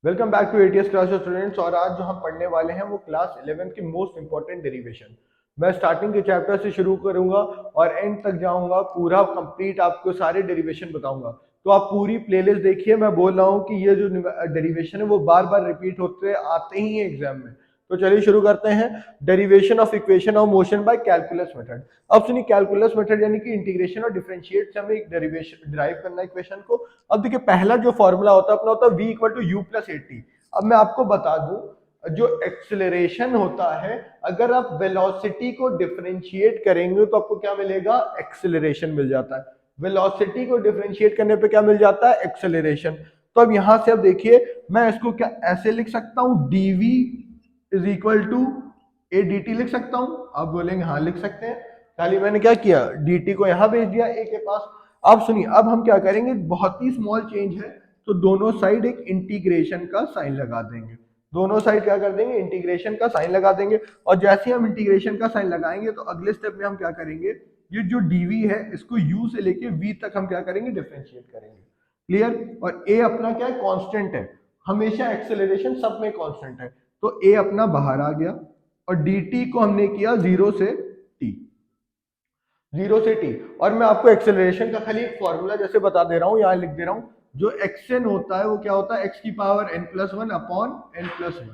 Welcome back to ATS class students. और आज जो हम पढ़ने वाले हैं वो क्लास 11 की मोस्ट इंपॉर्टेंट डेरिवेशन। मैं स्टार्टिंग के चैप्टर से शुरू करूंगा और एंड तक जाऊंगा, पूरा कंप्लीट आपको सारे डेरिवेशन बताऊंगा। तो आप पूरी प्लेलिस्ट देखिए। मैं बोल रहा हूँ कि ये जो डेरिवेशन है वो बार बार रिपीट होते आते ही हैं एग्जाम में। तो चलिए शुरू करते हैं। Derivation of equation of motion by calculus method. अब सुनिए, कैलकुलस मेथड यानी कि इंटीग्रेशन और डिफरेंशिएट से हमें एक डेरिवेशन डिराइव करना है इक्वेशन को। अब देखिए, पहला जो फॉर्मूला होता है अपना होता है v equal to u plus A t. अब मैं आपको बता दूं, जो एक्सेलरेशन होता है, अगर आप वेलोसिटी को डिफरेंशिएट करेंगे तो आपको क्या मिलेगा? एक्सेलरेशन मिल जाता है। वेलोसिटी को डिफरेंशिएट करने पे क्या मिल जाता है? एक्सेलरेशन। तो अब यहां से अब देखिए, मैं इसको क्या ऐसे लिख सकता हूं, dv is equal to a d t लिख सकता हूं। आप बोलेंगे हाँ लिख सकते हैं। खाली मैंने क्या किया, dt को यहां भेज दिया a के पास। अब सुनिए, अब हम क्या करेंगे, बहुत ही स्मॉल चेंज है, तो दोनों साइड एक इंटीग्रेशन का साइन लगा देंगे। दोनों साइड क्या कर देंगे? इंटीग्रेशन का साइन लगा देंगे। और जैसे ही हम इंटीग्रेशन का साइन लगाएंगे तो अगले स्टेप में हम क्या करेंगे, ये जो dv है इसको u से लेके v तक हम क्या करेंगे? डिफरेंशिएट करेंगे। क्लियर? और a अपना क्या है? कांस्टेंट है। हमेशा एक्सेलरेशन सब में कांस्टेंट है। तो a अपना बाहर आ गया और dt को हमने किया 0 से t। 0 से t। और मैं आपको एक्सेलरेशन का खाली एक फॉर्मूला जैसे बता दे रहा हूं, यहां लिख दे रहा हूं। जो xn होता है वो क्या होता है? x की power n+1 upon n+1।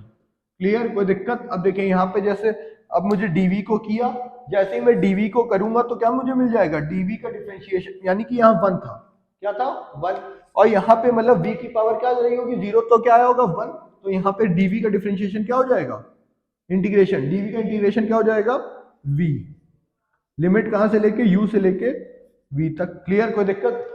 Clear? कोई दिक्कत? अब देखिए यहाँ पे, जैसे अब मुझे dv को किया, जैसे ही मैं dv को करूंगा तो क्या मुझे मिल जाएगा? dv का डिफरेंशिएशन, यानी कि यहाँ 1 था। क्या था? 1। और यहाँ पे मतलब v की पावर क्या रही होगी? 0, तो क्या आया होगा? 1। तो यहाँ पे dv का डिफरेंशिएशन क्या हो जाएगा? इंटीग्रेशन। dv का इंटीग्रेशन क्या हो जाएगा? v। लिमिट कहां से लेके? u से लेके v तक। क्लियर? कोई दिक्कत?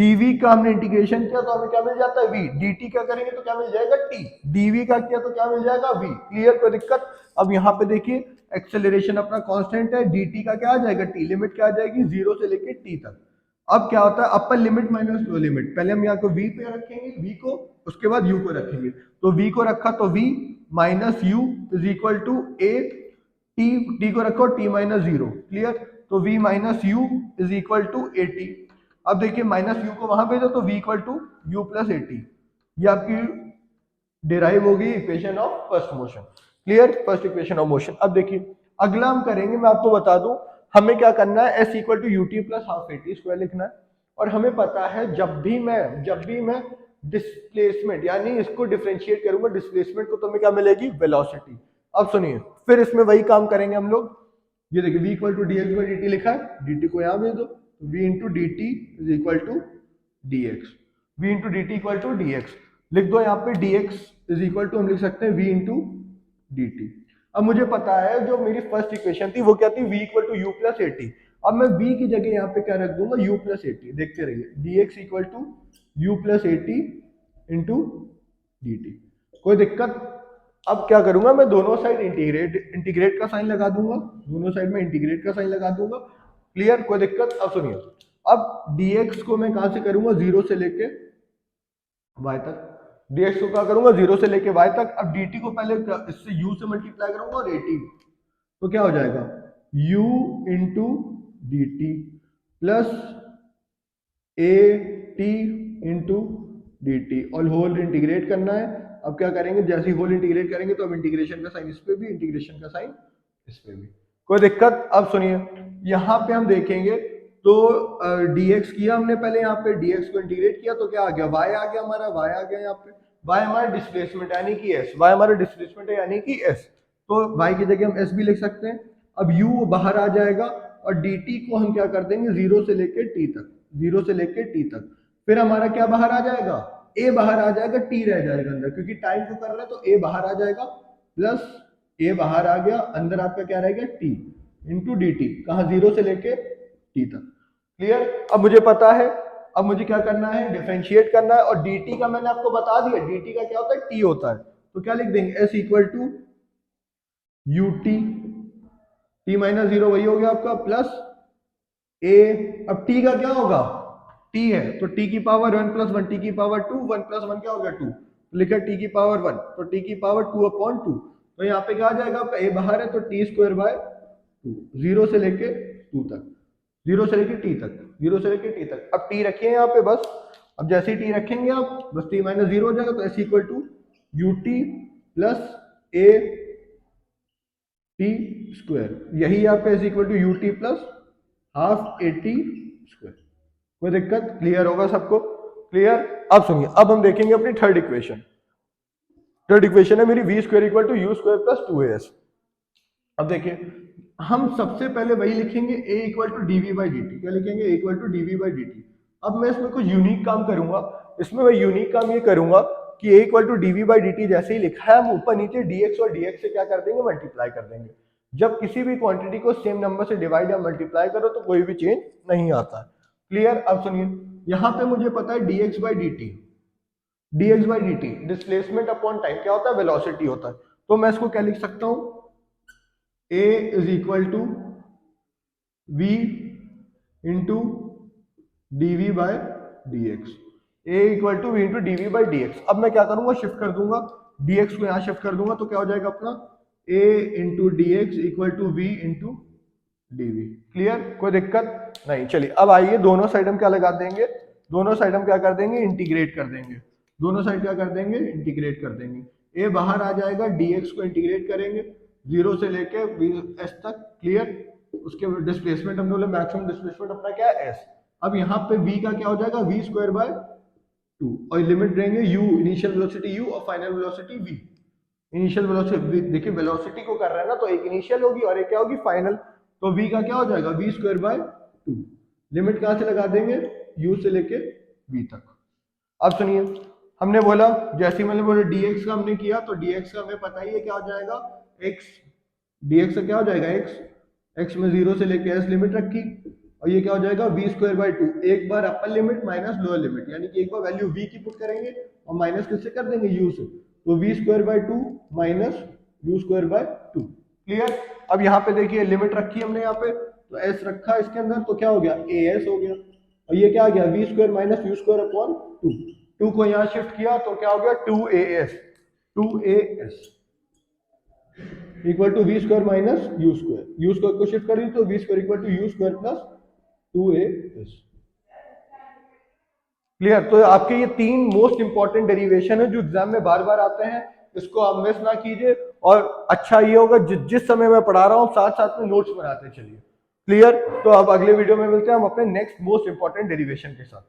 dv का हमने इंटीग्रेशन किया तो हमें क्या मिल जाता है? v। dt का करेंगे तो क्या मिल जाएगा? t। dv का किया तो क्या मिल जाएगा? v। क्लियर? कोई दिक्कत? अब यहाँ पे देखिए, एक्सेलरेशन अपना कांस्टेंट है, dt का क्या आ जाएगा? t। लिमिट क्या आ जाएगी? 0 से लेके t तक। अब क्या होता है? अपर लिमिट माइनस लो लिमिट। पहले हम यहाँ को v पे रखेंगे, v को, उसके बाद u को रखेंगे। तो v को रखा तो v minus u is equal to a, t को रखो t माइनस 0। क्लियर? तो v minus u is equal to a t. अब देखिए, माइनस यू को वहां भेजो तो v equal to u plus A t. ये आपकी डिराइव होगी equation of first motion. Clear? First equation of motion. अब देखिए, अगला हम करेंगे, मैं आपको बता दूं, हमें क्या करना है, s equal to u t plus half A T square लिखना है। और हमें पता है जब भी मैं डिस्प्लेसमेंट यानी इसको डिफरेंशिएट करूंगा डिस्प्लेसमेंट को, तो हमें क्या मिलेगी? वेलोसिटी। अब सुनिए, फिर इसमें वही काम करेंगे हम लोग। ये देखिए, v equal to d x by d t लिखा है, dt को यहाँ भेज दो, तो v into d t is equal to d x. v into d t equal to d x लिख दो। यहाँ पे dx इज इक्वल टू हम लिख सकते हैं v इंटू डी टी। अब मुझे पता है जो मेरी फर्स्ट इक्वेशन थी वो क्या थी? v equal to u plus A t. अब मैं v की जगह यहाँ पे क्या रख दूंगा? u प्लस ए टी। देखते रहिए, dx equal to u plus A t into d t. कोई दिक्कत? अब क्या करूंगा, मैं दोनों साइड इंटीग्रेट का साइन लगा दूंगा। दोनों साइड में इंटीग्रेट का साइन लगा दूंगा। क्लियर? कोई दिक्कत? अब सुनिए, अब dx को मैं कहां से करूंगा? 0 से लेके y तक। dx को क्या करूंगा? 0 से लेके y तक। अब dt को पहले इससे u से मल्टीप्लाई करूंगा और 80, तो क्या हो जाएगा? u into d T plus ए टी इंटू डी टी। और होल इंटीग्रेट करना है। अब क्या करेंगे, जैसे ही होल इंटीग्रेट करेंगे तो अब इंटीग्रेशन का साइन इस पे भी, इंटीग्रेशन का साइन इस पे भी। कोई दिक्कत? अब सुनिए, यहाँ पे हम देखेंगे तो dx किया हमने पहले, यहाँ पे dx को इंटीग्रेट किया तो क्या आ गया? y आ गया हमारा, y आ गया यहाँ पे। y हमारा डिस्प्लेसमेंट यानी कि s, y हमारा डिस्प्लेसमेंट है यानी कि s। तो y की जगह हम s भी लिख सकते हैं। अब u बाहर आ जाएगा और dt को हम क्या कर देंगे? 0 से लेके t तक। 0 से लेके t तक। फिर हमारा क्या बाहर आ जाएगा? a बाहर आ जाएगा, t रह जाएगा अंदर, क्योंकि टाइम को कर रहे हैं तो a बाहर आ जाएगा, प्लस a बाहर आ गया, अंदर आपका क्या रहेगा? t into d T. कहा? 0 से लेके t तक। क्लियर? अब मुझे पता है, अब मुझे क्या करना है? डिफरेंशिएट करना है। और dt का मैंने आपको बता दिया, dt का क्या होता है? t होता है। तो क्या लिख देंगे? s equal to u t, t minus 0 वही हो गया आपका, प्लस a। अब t का क्या होगा? t है तो t की पावर 1 प्लस 1, t की पावर 2, 1 प्लस 1 क्या हो गया? 2। लिखा t की पावर 1, तो t की पावर 2 अपॉन 2। तो यहाँ पे क्या आ जाएगा आपका? a बाहर है तो टी स्क्वायर बाय 2। 0 से लेके 2 तक, 0 से लेके t तक, 0 से लेके t तक। अब t रखिए यहाँ पे बस। अब जैसे ही t रखेंगे आप, बस t माइनस 0 हो जाएगा, तो s equal to ut plus A T square, यही यहाँ पे is equal to ut plus half A T square. कोई दिक्कत? क्लियर होगा सबको? क्लियर? अब सुनिए, अब हम देखेंगे अपनी थर्ड इक्वेशन। थर्ड इक्वेशन है मेरी v square equal to u square plus 2as। अब देखिए, हम सबसे पहले वही लिखेंगे a equal to d v by d t. क्या लिखेंगे? a equal to d v by d t. अब मैं इसमें कुछ यूनिक काम करूंगा। इसमें मैं यूनिक काम ये करूंगा कि a equal to d v by d t जैसे ही लिखा है, हम ऊपर नीचे dx और dx से क्या कर देंगे? मल्टीप्लाई कर देंगे। जब किसी भी क्वांटिटी को सेम नंबर से डिवाइड या मल्टीप्लाई करो तो कोई भी चेंज नहीं आता। क्लियर? अब सुनिए, यहाँ पे मुझे पता है dx by d T, dx by d T displacement upon time क्या होता है? वेलोसिटी होता है। तो मैं इसको क्या लिख सकता हूँ? a is equal to v into d v by d x. A equal to v into d v by d x. अब मैं क्या करूंगा? शिफ्ट कर दूंगा, dx को यहां शिफ्ट कर दूंगा तो क्या हो जाएगा अपना? a into d x equal to v into d v. Clear? कोई दिक्कत नहीं। चलिए अब आइए, दोनों साइड हम क्या लगा देंगे? दोनों साइड हम क्या कर देंगे? इंटीग्रेट कर देंगे। दोनों साइड क्या कर देंगे? इंटीग्रेट कर देंगे। a बाहर आ जाएगा, dx को इंटीग्रेट करेंगे 0 से लेके s तक। क्लियर? उसके डिस्प्लेसमेंट हमने बोला मैक्सिमम डिस्प्लेसमेंट अपना क्या है? s। अब यहाँ पे v का क्या हो जाएगा? v स्क्वायर बाय 2 और लिमिट रहेंगे u, इनिशियल वेलोसिटी u और final velocity v। Initial velocity, देखिए वेलोसिटी को कर रहा है ना, तो एक इनिशियल होगी और एक क्या होगी? फाइनल। तो v का क्या हो जाएगा? v square by 2। लिमिट कहाँ से लगा देंगे? u से लेके v तक। अब सुनिए, हमने बोला जैसे ही मैंने बोला dx का हमने किया, तो dx का हमें पता ही है क्या हो जाएगा? x। dx का क्या हो जाएगा? x में 0 से लेके s लिमिट रखी और ये क्या हो जाएगा? v square by 2। एक बार upper limit minus lower limit, यानी कि एक बार वैल्यू v की पुट करेंगे और माइनस किससे कर देंगे? u से। तो v square by 2 minus u square by 2। Clear? अब यहाँ पे देखिए लिमिट रखी हमने यहाँ पे, तो s रखा इसके अंदर, तो क्या हो गया? as हो गया। और ये क्या आ गया? v square minus u square upon 2। 2 को यहाँ शिफ्ट किया तो क्या हो गया? 2as। 2as equal to v square minus u square. U square को शिफ्ट करिए तो v square equal to u square plus 2as। Clear? तो आपके ये तीन मोस्ट इंपॉर्टेंट डेरिवेशन है जो एग्जाम में बार बार आते हैं, इसको आप मिस ना कीजिए। और अच्छा ये होगा जिस समय मैं पढ़ा रहा हूँ साथ साथ में नोट्स बनाते चलिए। क्लियर? तो अब अगले वीडियो में मिलते हैं हम अपने नेक्स्ट मोस्ट इंपॉर्टेंट डेरिवेशन के साथ।